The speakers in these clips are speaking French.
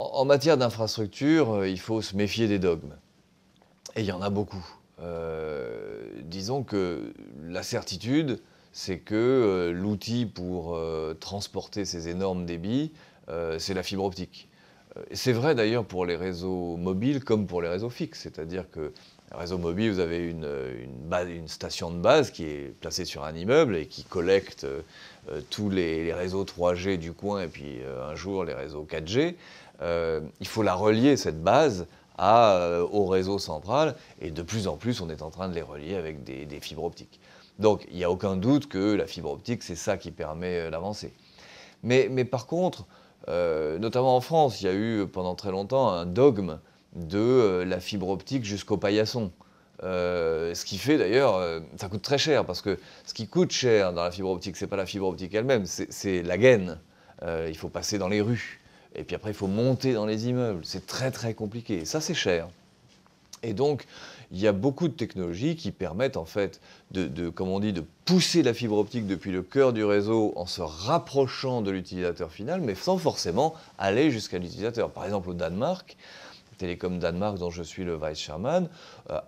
En matière d'infrastructure, il faut se méfier des dogmes. Et il y en a beaucoup. Disons que la certitude, c'est que l'outil pour transporter ces énormes débits, c'est la fibre optique. C'est vrai d'ailleurs pour les réseaux mobiles comme pour les réseaux fixes. C'est-à-dire que le réseau mobile, vous avez une station de base qui est placée sur un immeuble et qui collecte tous les réseaux 3G du coin et puis un jour les réseaux 4G. Il faut la relier, cette base, au réseau central, et de plus en plus, on est en train de les relier avec des fibres optiques. Donc, il n'y a aucun doute que la fibre optique, c'est ça qui permet l'avancée. Mais par contre, notamment en France, il y a eu pendant très longtemps un dogme de la fibre optique jusqu'au paillasson. Ce qui fait d'ailleurs, ça coûte très cher, parce que ce qui coûte cher dans la fibre optique, c'est pas la fibre optique elle-même, c'est la gaine. Il faut passer dans les rues. Et puis après, il faut monter dans les immeubles. C'est très très compliqué. Ça, c'est cher. Et donc, il y a beaucoup de technologies qui permettent en fait comme on dit, de pousser la fibre optique depuis le cœur du réseau en se rapprochant de l'utilisateur final, mais sans forcément aller jusqu'à l'utilisateur. Par exemple, au Danemark, Télécom Danemark, dont je suis le vice-chairman,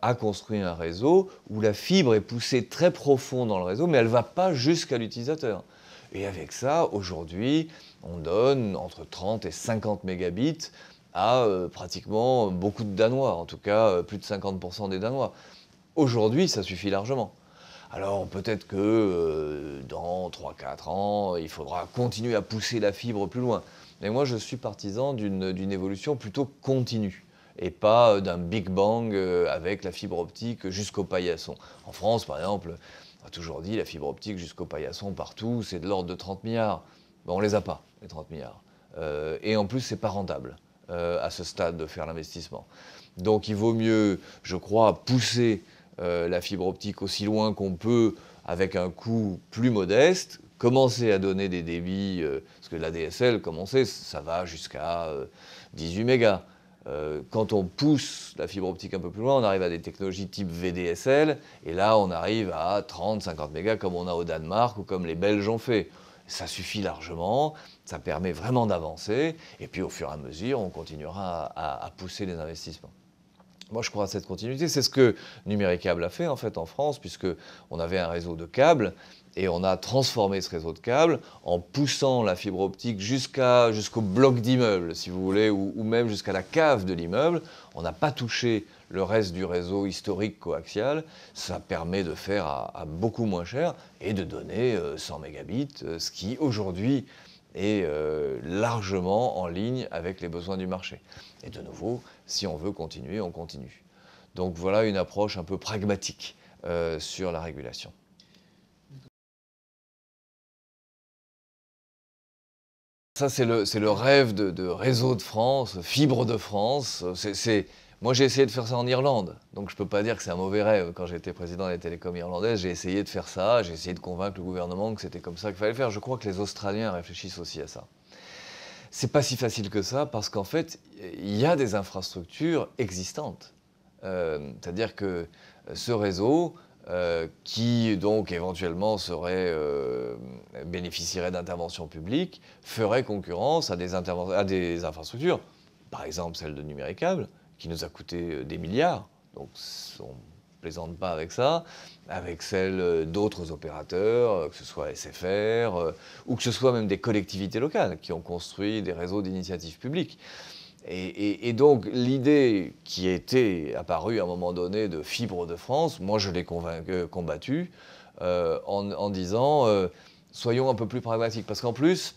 a construit un réseau où la fibre est poussée très profond dans le réseau, mais elle ne va pas jusqu'à l'utilisateur. Et avec ça, aujourd'hui, on donne entre 30 et 50 mégabits à pratiquement beaucoup de Danois, en tout cas plus de 50% des Danois. Aujourd'hui, ça suffit largement. Alors peut-être que dans 3-4 ans, il faudra continuer à pousser la fibre plus loin. Mais moi, je suis partisan d'une évolution plutôt continue, et pas d'un Big Bang avec la fibre optique jusqu'au paillasson. En France, par exemple, on a toujours dit la fibre optique jusqu'au paillasson partout, c'est de l'ordre de 30 milliards. Ben, on ne les a pas, les 30 milliards. Et en plus, c'est pas rentable à ce stade de faire l'investissement. Donc il vaut mieux, je crois, pousser la fibre optique aussi loin qu'on peut avec un coût plus modeste, commencer à donner des débits, parce que l'ADSL, comme on sait, ça va jusqu'à 18 mégas. Quand on pousse la fibre optique un peu plus loin, on arrive à des technologies type VDSL, et là on arrive à 30-50 mégas comme on a au Danemark ou comme les Belges ont fait. Ça suffit largement, ça permet vraiment d'avancer, et puis au fur et à mesure, on continuera à pousser les investissements. Moi, je crois à cette continuité. C'est ce que Numéricable a fait, en fait, en France, puisqu'on avait un réseau de câbles, et on a transformé ce réseau de câbles en poussant la fibre optique jusqu'au bloc d'immeuble, si vous voulez, ou même jusqu'à la cave de l'immeuble. On n'a pas touché le reste du réseau historique coaxial. Ça permet de faire à beaucoup moins cher et de donner 100 mégabits, ce qui, aujourd'hui, est largement en ligne avec les besoins du marché. Et de nouveau, si on veut continuer, on continue. Donc voilà une approche un peu pragmatique sur la régulation. Ça, c'est le rêve de Réseau de France, Fibre de France. Moi, j'ai essayé de faire ça en Irlande, donc je ne peux pas dire que c'est un mauvais rêve. Quand j'étais président des télécoms irlandaises, j'ai essayé de faire ça, j'ai essayé de convaincre le gouvernement que c'était comme ça qu'il fallait faire. Je crois que les Australiens réfléchissent aussi à ça. C'est pas si facile que ça, parce qu'en fait, il y a des infrastructures existantes. C'est-à-dire que ce réseau, qui donc éventuellement bénéficierait d'interventions publiques, ferait concurrence à des infrastructures, par exemple celle de Numéricable, qui nous a coûté des milliards, donc on ne plaisante pas avec ça, avec celle d'autres opérateurs, que ce soit SFR, ou que ce soit même des collectivités locales qui ont construit des réseaux d'initiatives publiques. Et donc l'idée qui était apparue à un moment donné de Fibre de France, moi je l'ai combattue en disant soyons un peu plus pragmatiques. Parce qu'en plus,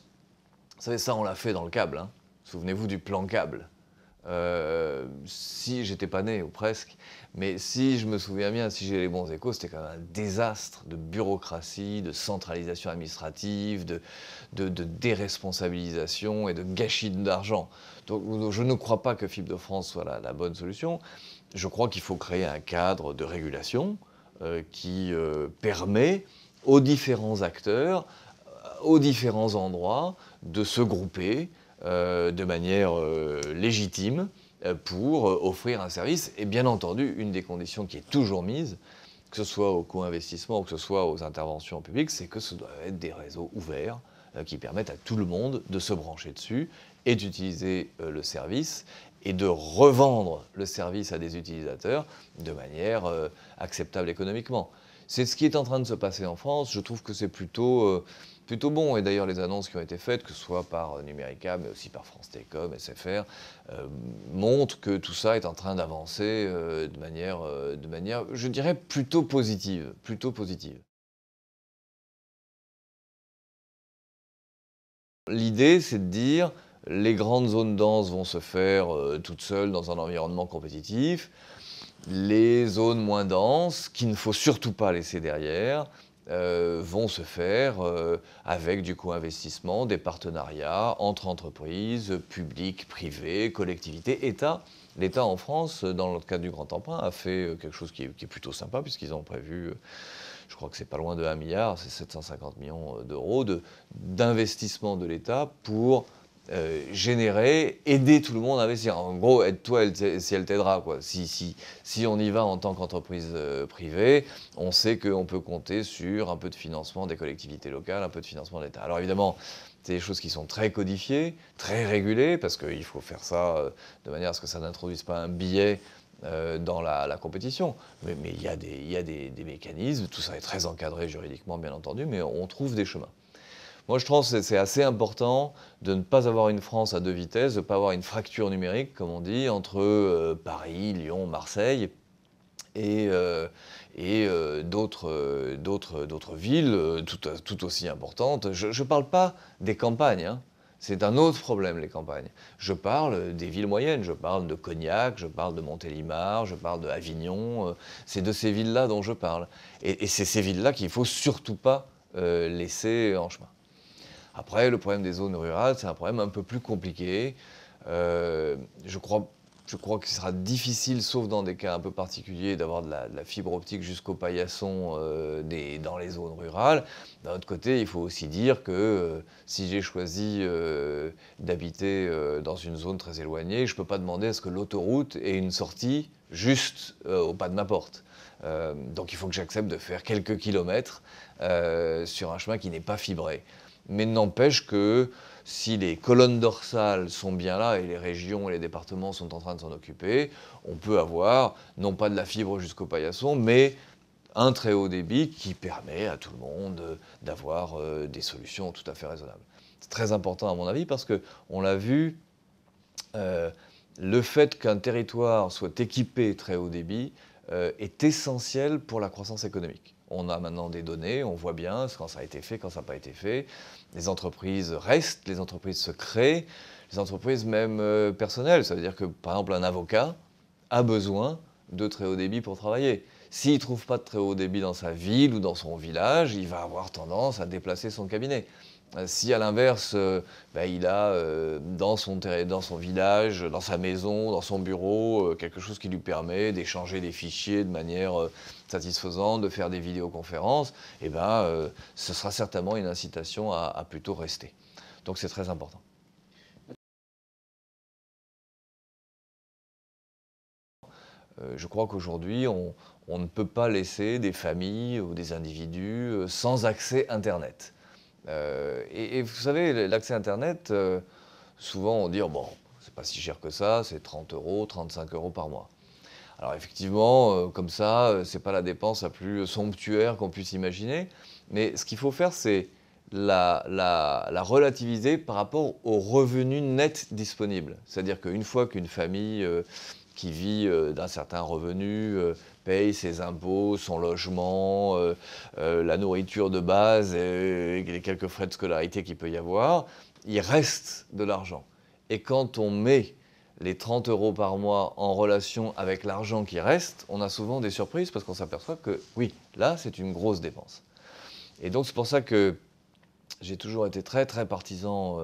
vous savez, ça on l'a fait dans le câble. Hein. Souvenez-vous du plan câble. Si j'étais pas né, ou presque, mais si je me souviens bien, si j'ai les bons échos, c'était quand même un désastre de bureaucratie, de centralisation administrative, de déresponsabilisation et de gâchis d'argent. Donc je ne crois pas que Fibre de France soit la bonne solution. Je crois qu'il faut créer un cadre de régulation qui permet aux différents acteurs, aux différents endroits, de se grouper de manière légitime pour offrir un service. Et bien entendu, une des conditions qui est toujours mise, que ce soit au co-investissement ou que ce soit aux interventions publiques, c'est que ce doit être des réseaux ouverts, qui permettent à tout le monde de se brancher dessus et d'utiliser le service et de revendre le service à des utilisateurs de manière acceptable économiquement. C'est ce qui est en train de se passer en France. Je trouve que c'est plutôt bon. Et d'ailleurs, les annonces qui ont été faites, que ce soit par Numérica, mais aussi par France Télécom, SFR, montrent que tout ça est en train d'avancer de manière, je dirais, plutôt positive. Plutôt positive. L'idée, c'est de dire, les grandes zones denses vont se faire toutes seules dans un environnement compétitif. Les zones moins denses, qu'il ne faut surtout pas laisser derrière, vont se faire avec du co-investissement, des partenariats entre entreprises, publiques, privées, collectivités, État. L'État en France, dans le cadre du Grand Emprunt, a fait quelque chose qui est plutôt sympa, puisqu'ils ont prévu, je crois que c'est pas loin de 1 milliard, c'est 750 millions d'euros d'investissement de l'État pour générer, aider tout le monde à investir. En gros, aide-toi si elle t'aidera, quoi. Si on y va en tant qu'entreprise privée, on sait qu'on peut compter sur un peu de financement des collectivités locales, un peu de financement de l'État. Alors évidemment, c'est des choses qui sont très codifiées, très régulées, parce qu'il faut faire ça de manière à ce que ça n'introduise pas un biais dans la compétition. Mais il y a des mécanismes, tout ça est très encadré juridiquement, bien entendu, mais on trouve des chemins. Moi, je trouve que c'est assez important de ne pas avoir une France à deux vitesses, de ne pas avoir une fracture numérique, comme on dit, entre Paris, Lyon, Marseille et d'autres villes tout aussi importantes. Je ne parle pas des campagnes, hein. C'est un autre problème, les campagnes. Je parle des villes moyennes, je parle de Cognac, je parle de Montélimar, je parle de Avignon. C'est de ces villes-là dont je parle. Et c'est ces villes-là qu'il ne faut surtout pas laisser en chemin. Après, le problème des zones rurales, c'est un problème un peu plus compliqué. Je crois qu'il sera difficile, sauf dans des cas un peu particuliers, d'avoir de la fibre optique jusqu'au paillasson dans les zones rurales. D'un autre côté, il faut aussi dire que si j'ai choisi d'habiter dans une zone très éloignée, je ne peux pas demander à ce que l'autoroute ait une sortie juste au pas de ma porte. Donc il faut que j'accepte de faire quelques kilomètres sur un chemin qui n'est pas fibré. Mais n'empêche que si les colonnes dorsales sont bien là et les régions et les départements sont en train de s'en occuper, on peut avoir non pas de la fibre jusqu'au paillasson, mais un très haut débit qui permet à tout le monde d'avoir des solutions tout à fait raisonnables. C'est très important à mon avis parce qu'on l'a vu, le fait qu'un territoire soit équipé très haut débit est essentiel pour la croissance économique. On a maintenant des données, on voit bien quand ça a été fait, quand ça n'a pas été fait. Les entreprises restent, les entreprises se créent, les entreprises même personnelles. Ça veut dire que, par exemple, un avocat a besoin de très haut débit pour travailler. S'il ne trouve pas de très haut débit dans sa ville ou dans son village, il va avoir tendance à déplacer son cabinet. Si à l'inverse, il a dans son village, dans sa maison, dans son bureau, quelque chose qui lui permet d'échanger des fichiers de manière satisfaisante, de faire des vidéoconférences, ce sera certainement une incitation à plutôt rester. Donc c'est très important. Je crois qu'aujourd'hui, on ne peut pas laisser des familles ou des individus sans accès Internet. Et vous savez, l'accès Internet, souvent on dit, bon, c'est pas si cher que ça, c'est 30 €, 35 € par mois. Alors effectivement, comme ça, c'est pas la dépense la plus somptuaire qu'on puisse imaginer, mais ce qu'il faut faire, c'est la relativiser par rapport aux revenus nets disponibles. C'est-à-dire qu'une fois qu'une famille qui vit d'un certain revenu paye ses impôts, son logement, la nourriture de base et les quelques frais de scolarité qu'il peut y avoir, il reste de l'argent. Et quand on met les 30 € par mois en relation avec l'argent qui reste, on a souvent des surprises parce qu'on s'aperçoit que, oui, là, c'est une grosse dépense. Et donc, c'est pour ça que j'ai toujours été très, très partisan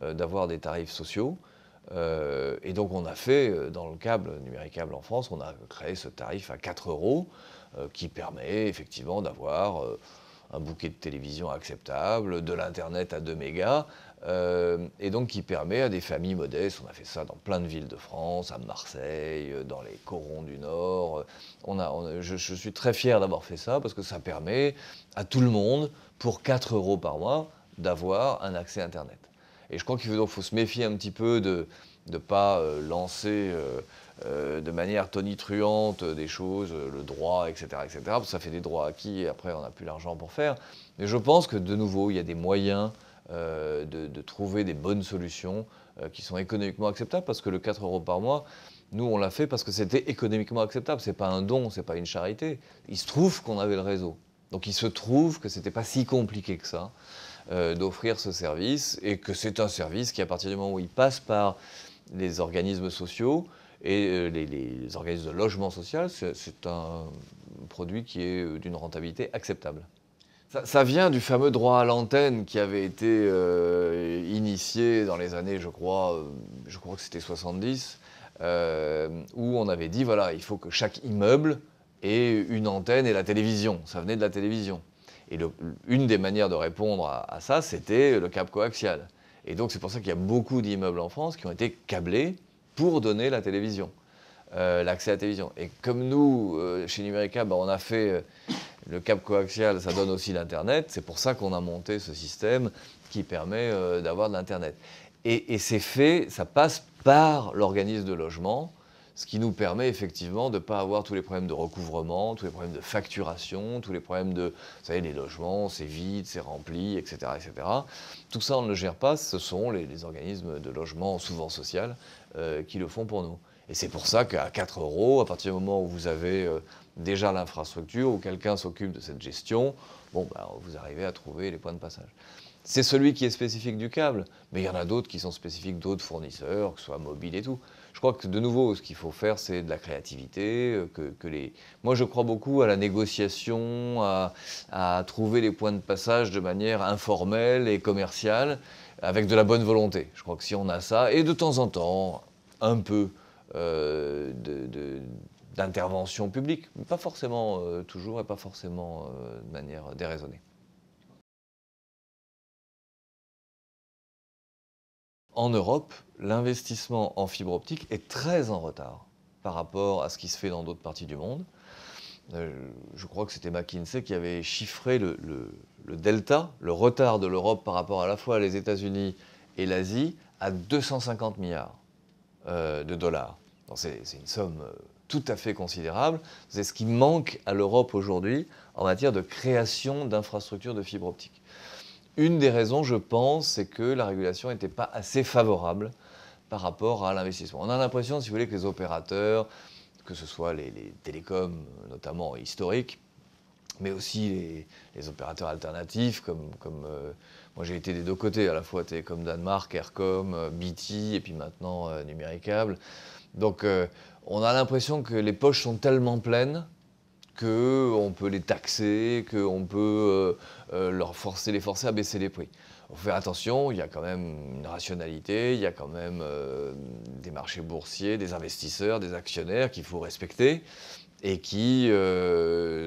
d'avoir des tarifs sociaux. Et donc, on a fait, dans le câble, Numéricable en France, on a créé ce tarif à 4 € qui permet effectivement d'avoir un bouquet de télévision acceptable, de l'Internet à 2 mégas, et donc qui permet à des familles modestes, on a fait ça dans plein de villes de France, à Marseille, dans les Corons du Nord. Je suis très fier d'avoir fait ça parce que ça permet à tout le monde, pour 4 € par mois, d'avoir un accès Internet. Et je crois qu'il faut se méfier un petit peu de ne pas lancer de manière tonitruante des choses, le droit, etc., etc., parce que ça fait des droits acquis et après on n'a plus l'argent pour faire. Mais je pense que de nouveau, il y a des moyens de trouver des bonnes solutions qui sont économiquement acceptables, parce que le 4 € par mois, nous on l'a fait parce que c'était économiquement acceptable, c'est pas un don, c'est pas une charité. Il se trouve qu'on avait le réseau. Donc il se trouve que c'était pas si compliqué que ça d'offrir ce service, et que c'est un service qui, à partir du moment où il passe par les organismes sociaux et les organismes de logement social, c'est un produit qui est d'une rentabilité acceptable. Ça vient du fameux droit à l'antenne qui avait été initié dans les années, je crois que c'était 70, où on avait dit, voilà, il faut que chaque immeuble ait une antenne et la télévision. Ça venait de la télévision. Et une des manières de répondre à ça, c'était le câble coaxial. Et donc c'est pour ça qu'il y a beaucoup d'immeubles en France qui ont été câblés pour donner la télévision, l'accès à la télévision. Et comme nous, chez Numérica, on a fait le câble coaxial, ça donne aussi l'Internet. C'est pour ça qu'on a monté ce système qui permet d'avoir de l'Internet. Et c'est fait, ça passe par l'organisme de logement, ce qui nous permet effectivement de ne pas avoir tous les problèmes de recouvrement, tous les problèmes de facturation, tous les problèmes de, vous savez, les logements, c'est vide, c'est rempli, etc., etc. Tout ça, on ne le gère pas, ce sont les organismes de logement, souvent social, qui le font pour nous. Et c'est pour ça qu'à 4 €, à partir du moment où vous avez déjà l'infrastructure, où quelqu'un s'occupe de cette gestion, vous arrivez à trouver les points de passage. C'est celui qui est spécifique du câble, mais il y en a d'autres qui sont spécifiques d'autres fournisseurs, que ce soit mobile et tout. Je crois que de nouveau, ce qu'il faut faire, c'est de la créativité. Moi, je crois beaucoup à la négociation, à trouver les points de passage de manière informelle et commerciale, avec de la bonne volonté. Je crois que si on a ça, et de temps en temps, un peu d'intervention publique, mais pas forcément toujours et pas forcément de manière déraisonnée. En Europe, l'investissement en fibre optique est très en retard par rapport à ce qui se fait dans d'autres parties du monde. Je crois que c'était McKinsey qui avait chiffré le delta, le retard de l'Europe par rapport à la fois les États-Unis et l'Asie, à 250 milliards de dollars. C'est une somme tout à fait considérable. C'est ce qui manque à l'Europe aujourd'hui en matière de création d'infrastructures de fibre optique. Une des raisons, je pense, c'est que la régulation n'était pas assez favorable par rapport à l'investissement. On a l'impression, si vous voulez, que les opérateurs, que ce soit les télécoms, notamment historiques, mais aussi les opérateurs alternatifs, comme moi j'ai été des deux côtés, à la fois Télécom Danemark, Aircom, BT, et puis maintenant Numéricable. Donc on a l'impression que les poches sont tellement pleines qu'on peut les taxer, qu'on peut les forcer à baisser les prix. Il faut faire attention, il y a quand même une rationalité, il y a quand même des marchés boursiers, des investisseurs, des actionnaires qu'il faut respecter et qui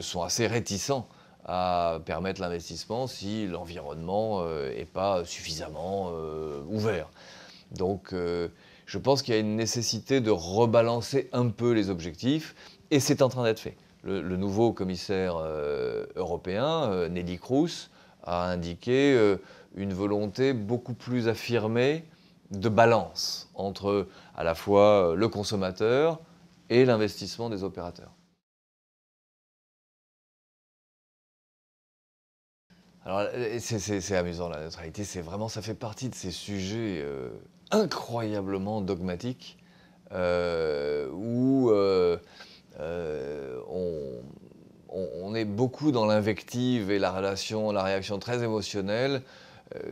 sont assez réticents à permettre l'investissement si l'environnement n'est pas suffisamment ouvert. Donc je pense qu'il y a une nécessité de rebalancer un peu les objectifs, et c'est en train d'être fait. Le nouveau commissaire européen, Neelie Kroes, a indiqué une volonté beaucoup plus affirmée de balance entre à la fois le consommateur et l'investissement des opérateurs. Alors c'est amusant, la neutralité, ça fait partie de ces sujets incroyablement dogmatiques où on est beaucoup dans l'invective et la réaction très émotionnelle,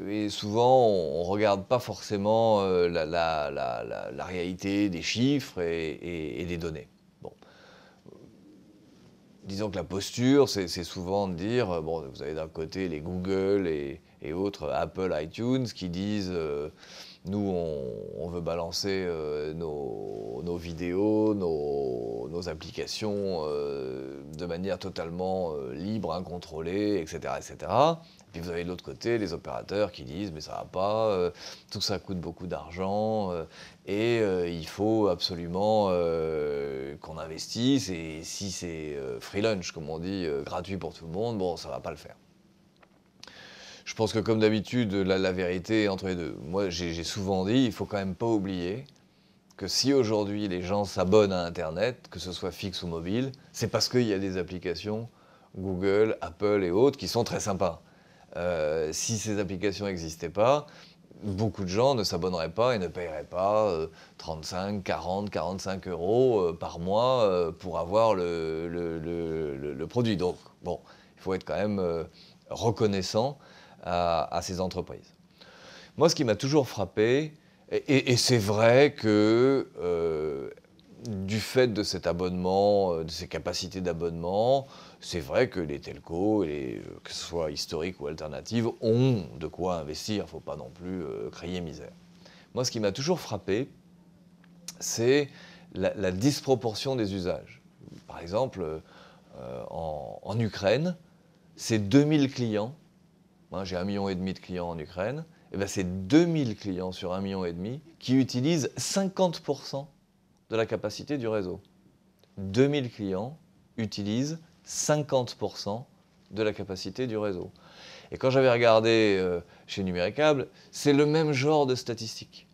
et souvent on ne regarde pas forcément la réalité des chiffres et des données. Bon. Disons que la posture, c'est souvent de dire, vous avez d'un côté les Google et autres, Apple, iTunes, qui disent nous, on veut balancer nos vidéos, nos applications de manière totalement libre, incontrôlée, etc., etc. Et puis vous avez de l'autre côté les opérateurs qui disent mais ça va pas, tout ça coûte beaucoup d'argent et il faut absolument qu'on investisse, et si c'est free lunch, comme on dit, gratuit pour tout le monde, ça va pas le faire. Je pense que comme d'habitude, la vérité est entre les deux. Moi, j'ai souvent dit, il faut quand même pas oublier que si aujourd'hui les gens s'abonnent à Internet, que ce soit fixe ou mobile, c'est parce qu'il y a des applications, Google, Apple et autres, qui sont très sympas. Si ces applications n'existaient pas, beaucoup de gens ne s'abonneraient pas et ne paieraient pas 35, 40, 45 euros par mois pour avoir le produit. Donc, bon, il faut être quand même reconnaissant à ces entreprises. Moi, ce qui m'a toujours frappé, et c'est vrai que du fait de cet abonnement, de ces capacités d'abonnement, c'est vrai que les telcos, que ce soit historiques ou alternatives, ont de quoi investir. Il ne faut pas non plus crier misère. Moi, ce qui m'a toujours frappé, c'est la disproportion des usages. Par exemple, en Ukraine, c'est 2000 clients. Moi, j'ai 1,5 million de clients en Ukraine. Et ben, c'est 2000 clients sur 1,5 million qui utilisent 50% de la capacité du réseau. 2000 clients utilisent 50% de la capacité du réseau. Et quand j'avais regardé chez Numéricable, c'est le même genre de statistiques.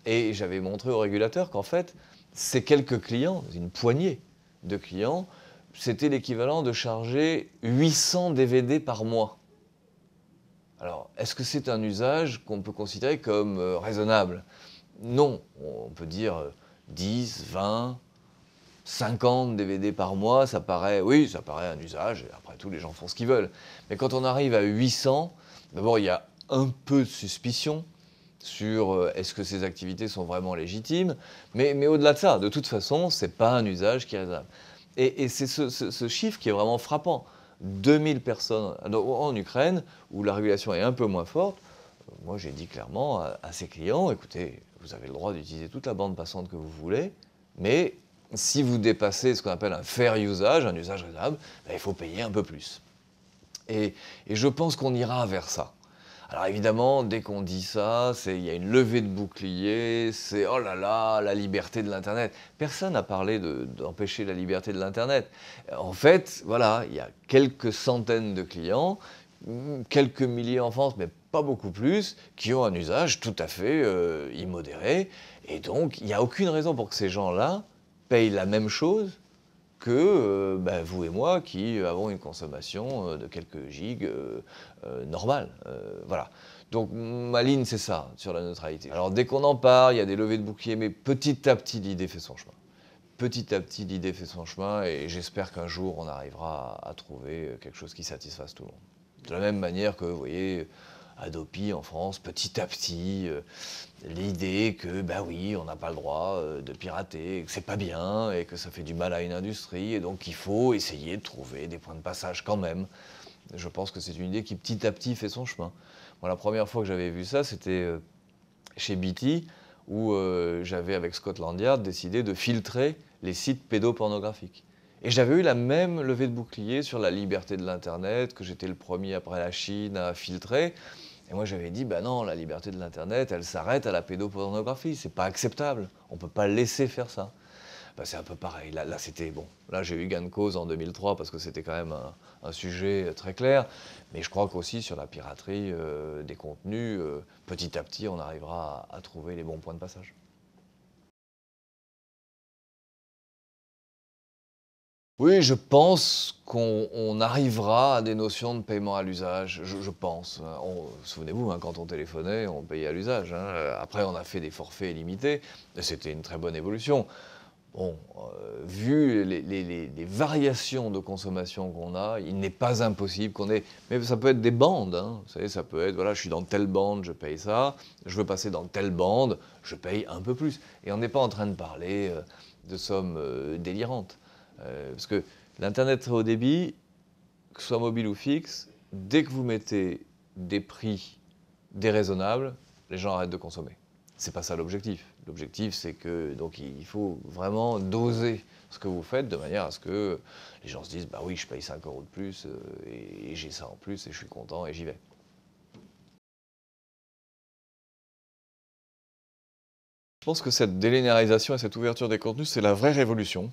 Et j'avais montré au régulateur qu'en fait, ces quelques clients, une poignée de clients, c'était l'équivalent de charger 800 DVD par mois. Alors, est-ce que c'est un usage qu'on peut considérer comme raisonnable? Non, on peut dire 10, 20, 50 DVD par mois, ça paraît un usage, et après tout, les gens font ce qu'ils veulent. Mais quand on arrive à 800, d'abord, il y a un peu de suspicion sur est-ce que ces activités sont vraiment légitimes, mais au-delà de ça, de toute façon, ce n'est pas un usage qui est raisonnable. Et c'est ce chiffre qui est vraiment frappant. 2000 personnes en Ukraine, où la régulation est un peu moins forte. Moi, j'ai dit clairement à ces clients, écoutez, vous avez le droit d'utiliser toute la bande passante que vous voulez, mais si vous dépassez ce qu'on appelle un fair usage, un usage raisonnable, ben, il faut payer un peu plus. Et je pense qu'on ira vers ça. Alors évidemment, dès qu'on dit ça, il y a une levée de bouclier, c'est oh là là, la liberté de l'Internet. Personne n'a parlé d'empêcher la liberté de l'Internet. En fait, voilà, il y a quelques centaines de clients, quelques milliers en France, mais pas beaucoup plus, qui ont un usage tout à fait immodéré. Et donc, il n'y a aucune raison pour que ces gens-là payent la même chose que vous et moi qui avons une consommation de quelques gigs normale. Voilà. Donc ma ligne, c'est ça, sur la neutralité. Alors dès qu'on en parle, il y a des levées de bouclier, mais petit à petit, l'idée fait son chemin. Petit à petit, l'idée fait son chemin, et j'espère qu'un jour, on arrivera à trouver quelque chose qui satisfasse tout le monde. De la même manière que, vous voyez, Adopi en France, petit à petit, l'idée que, oui, on n'a pas le droit de pirater, que c'est pas bien, et que ça fait du mal à une industrie, et donc il faut essayer de trouver des points de passage quand même. Je pense que c'est une idée qui petit à petit fait son chemin. Moi, la première fois que j'avais vu ça, c'était chez BT, où j'avais, avec Scotland Yard, décidé de filtrer les sites pédopornographiques. Et j'avais eu la même levée de bouclier sur la liberté de l'Internet, que j'étais le premier après la Chine à filtrer. Et moi, j'avais dit, non, la liberté de l'Internet, elle s'arrête à la pédopornographie. C'est pas acceptable. On peut pas laisser faire ça. C'est un peu pareil. Là c'était bon. Là, j'ai eu gain de cause en 2003 parce que c'était quand même un sujet très clair. Mais je crois qu'aussi sur la piraterie des contenus, petit à petit, on arrivera à trouver les bons points de passage. Oui, je pense qu'on arrivera à des notions de paiement à l'usage, je pense. Souvenez-vous, quand on téléphonait, on payait à l'usage. Après, on a fait des forfaits illimités, et c'était une très bonne évolution. Bon, vu les variations de consommation qu'on a, il n'est pas impossible qu'on ait... Mais ça peut être des bandes, vous savez, ça peut être, voilà, je suis dans telle bande, je paye ça, je veux passer dans telle bande, je paye un peu plus. Et on n'est pas en train de parler de sommes délirantes. Parce que l'Internet très haut débit, que ce soit mobile ou fixe, dès que vous mettez des prix déraisonnables, les gens arrêtent de consommer. C'est pas ça l'objectif. L'objectif, c'est que donc il faut vraiment doser ce que vous faites de manière à ce que les gens se disent oui, je paye 5 euros de plus et j'ai ça en plus et je suis content et j'y vais. Je pense que cette délinéarisation et cette ouverture des contenus, c'est la vraie révolution.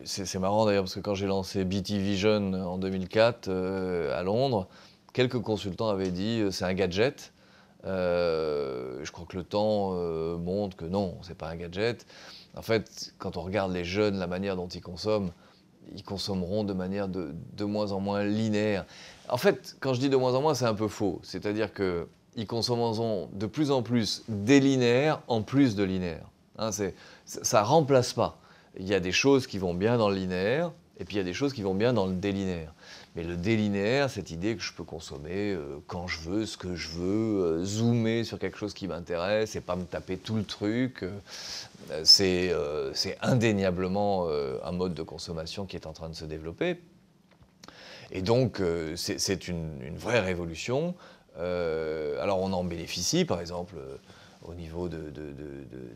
C'est marrant d'ailleurs parce que quand j'ai lancé BT Vision en 2004 à Londres, quelques consultants avaient dit c'est un gadget. Je crois que le temps montre que non, c'est pas un gadget. En fait, quand on regarde les jeunes, la manière dont ils consommeront de manière de moins en moins linéaire. En fait, quand je dis de moins en moins, c'est un peu faux. C'est-à-dire qu'ils consommeront de plus en plus des linéaires en plus de linéaire. Hein, ça ne remplace pas. Il y a des choses qui vont bien dans le linéaire, et puis il y a des choses qui vont bien dans le délinéaire. Mais le délinéaire, cette idée que je peux consommer quand je veux, ce que je veux, zoomer sur quelque chose qui m'intéresse et pas me taper tout le truc, c'est indéniablement un mode de consommation qui est en train de se développer. Et donc, c'est une vraie révolution. Alors, on en bénéficie, par exemple, au niveau de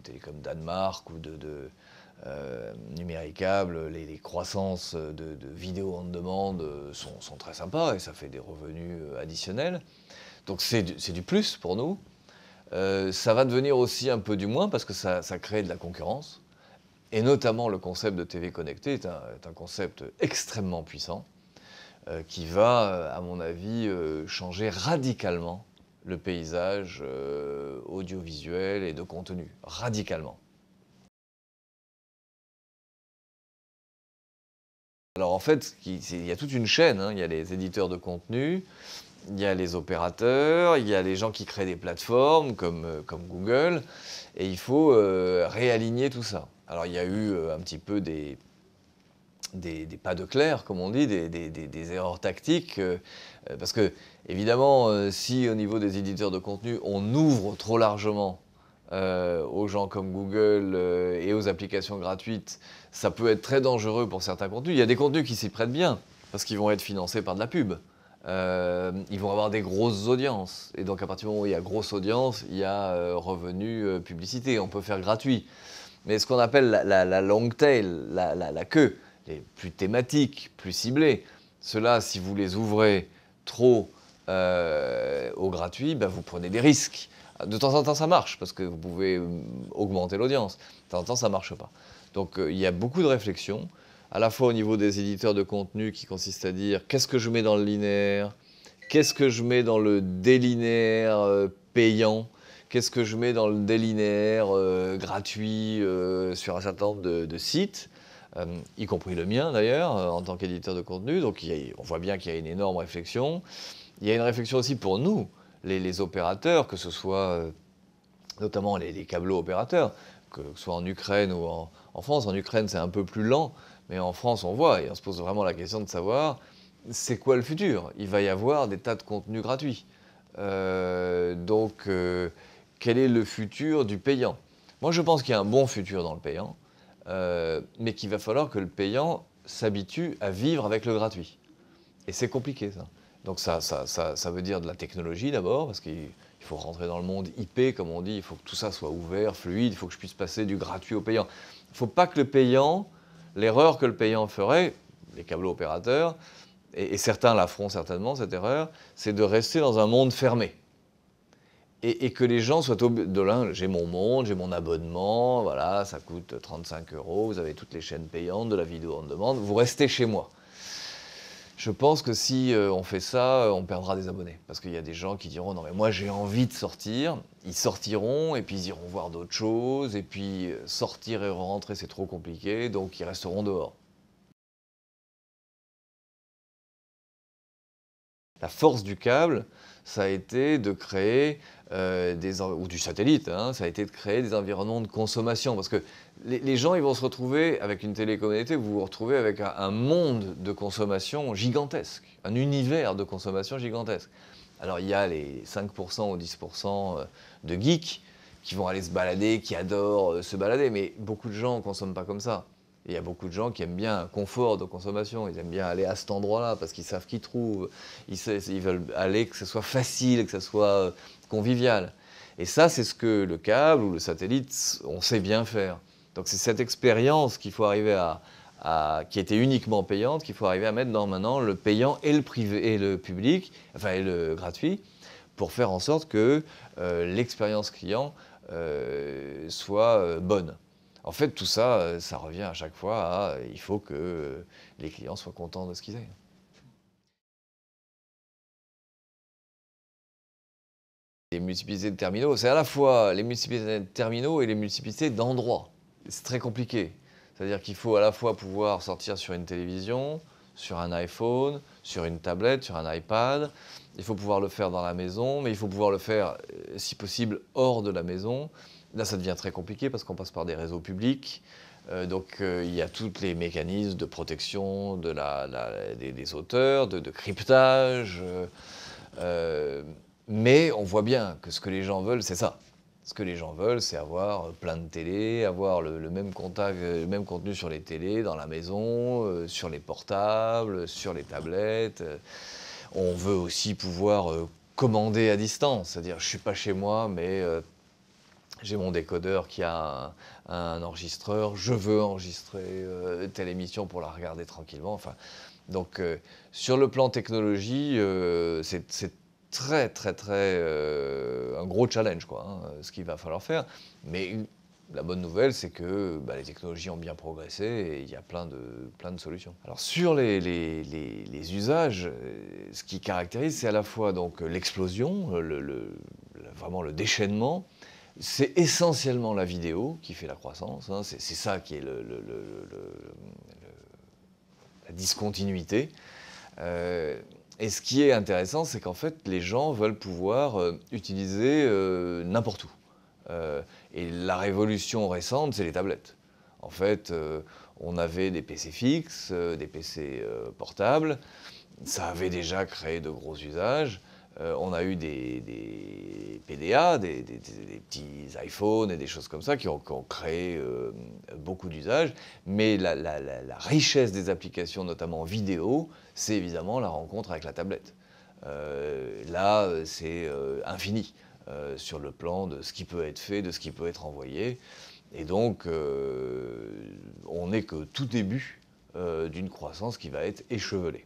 Télécom Danemark ou Numéricable, les croissances de vidéos on demand sont très sympas et ça fait des revenus additionnels. Donc, c'est du plus pour nous. Ça va devenir aussi un peu du moins parce que ça crée de la concurrence. Et notamment, le concept de TV connectée est un concept extrêmement puissant qui va, à mon avis, changer radicalement le paysage audiovisuel et de contenu. Radicalement. Alors en fait, il y a toute une chaîne, hein. Il y a les éditeurs de contenu, il y a les opérateurs, il y a les gens qui créent des plateformes comme Google, et il faut réaligner tout ça. Alors il y a eu un petit peu des pas de clair, comme on dit, des erreurs tactiques, parce que évidemment, si au niveau des éditeurs de contenu, on ouvre trop largement aux gens comme Google et aux applications gratuites, ça peut être très dangereux pour certains contenus. Il y a des contenus qui s'y prêtent bien, parce qu'ils vont être financés par de la pub. Ils vont avoir des grosses audiences. Et donc à partir du moment où il y a grosse audience, il y a revenu publicité. On peut faire gratuit. Mais ce qu'on appelle la long tail, la queue, les plus thématiques, plus ciblés, ceux-là, si vous les ouvrez trop au gratuit, ben vous prenez des risques. De temps en temps, ça marche, parce que vous pouvez augmenter l'audience. De temps en temps, ça ne marche pas. Donc, il y a beaucoup de réflexions, à la fois au niveau des éditeurs de contenu, qui consiste à dire qu'est-ce que je mets dans le linéaire, qu'est-ce que je mets dans le délinéaire payant, qu'est-ce que je mets dans le délinéaire gratuit sur un certain nombre de sites, y compris le mien d'ailleurs, en tant qu'éditeur de contenu. Donc, on voit bien qu'il y a une énorme réflexion. Il y a une réflexion aussi pour nous, les opérateurs, que ce soit notamment les câbleaux opérateurs, que ce soit en Ukraine ou en France. En Ukraine, c'est un peu plus lent, mais en France, on voit, et on se pose vraiment la question de savoir, c'est quoi le futur? Il va y avoir des tas de contenus gratuits. Donc, quel est le futur du payant? Moi, je pense qu'il y a un bon futur dans le payant, mais qu'il va falloir que le payant s'habitue à vivre avec le gratuit. Et c'est compliqué, ça. Donc ça veut dire de la technologie d'abord, parce qu'il faut rentrer dans le monde IP, comme on dit, il faut que tout ça soit ouvert, fluide, il faut que je puisse passer du gratuit au payant. Il ne faut pas que le payant, l'erreur que le payant ferait, les câbles opérateurs, et certains la feront certainement, cette erreur, c'est de rester dans un monde fermé. Et que les gens soient de là, j'ai mon monde, j'ai mon abonnement, voilà, ça coûte 35 €, vous avez toutes les chaînes payantes, de la vidéo on demande, vous restez chez moi. Je pense que si on fait ça, on perdra des abonnés. Parce qu'il y a des gens qui diront « Non mais moi j'ai envie de sortir », ils sortiront et puis ils iront voir d'autres choses, et puis sortir et rentrer c'est trop compliqué, donc ils resteront dehors. La force du câble, ça a été de créer ou du satellite, hein, ça a été de créer des environnements de consommation. Parce que les gens, ils vont se retrouver avec une télécommunauté, vous vous retrouvez avec un monde de consommation gigantesque, un univers de consommation gigantesque. Alors il y a les 5% ou 10% de geeks qui vont aller se balader, qui adorent se balader, mais beaucoup de gens ne consomment pas comme ça. Et il y a beaucoup de gens qui aiment bien un confort de consommation, ils aiment bien aller à cet endroit-là parce qu'ils savent qu'ils trouvent, ils veulent aller que ce soit facile, que ce soit convivial. Et ça, c'est ce que le câble ou le satellite, on sait bien faire. Donc c'est cette expérience qu'il faut arriver qui était uniquement payante, qu'il faut arriver à mettre dans maintenant le payant et le privé et le public, enfin et le gratuit, pour faire en sorte que l'expérience client soit bonne. En fait, tout ça, ça revient à chaque fois à il faut que les clients soient contents de ce qu'ils aient. Les multiplicités de terminaux, c'est à la fois les multiplicités de terminaux et les multiplicités d'endroits. C'est très compliqué. C'est-à-dire qu'il faut à la fois pouvoir sortir sur une télévision, sur un iPhone, sur une tablette, sur un iPad. Il faut pouvoir le faire dans la maison, mais il faut pouvoir le faire, si possible, hors de la maison. Là, ça devient très compliqué parce qu'on passe par des réseaux publics. Il y a tous les mécanismes de protection des auteurs, de cryptage. Mais on voit bien que ce que les gens veulent, c'est ça. Ce que les gens veulent, c'est avoir plein de télés, avoir le même contact, le même contenu sur les télés, dans la maison, sur les portables, sur les tablettes. On veut aussi pouvoir commander à distance, c'est-à-dire je ne suis pas chez moi, mais j'ai mon décodeur qui a un enregistreur, je veux enregistrer telle émission pour la regarder tranquillement. Enfin, donc sur le plan technologie, c'est très un gros challenge, quoi, hein, ce qu'il va falloir faire. Mais la bonne nouvelle, c'est que les technologies ont bien progressé et il y a plein de solutions. Alors sur les usages, ce qui caractérise, c'est à la fois donc l'explosion, vraiment le déchaînement. C'est essentiellement la vidéo qui fait la croissance, hein, c'est ça qui est la discontinuité. Et ce qui est intéressant, c'est qu'en fait, les gens veulent pouvoir utiliser n'importe où. Et la révolution récente, c'est les tablettes. En fait, on avait des PC fixes, des PC portables. Ça avait déjà créé de gros usages. On a eu des PDA, des petits iPhones et des choses comme ça qui ont créé beaucoup d'usages. Mais la richesse des applications, notamment vidéo, c'est évidemment la rencontre avec la tablette. Là, c'est infini sur le plan de ce qui peut être fait, de ce qui peut être envoyé. Et donc, on n'est que tout début d'une croissance qui va être échevelée.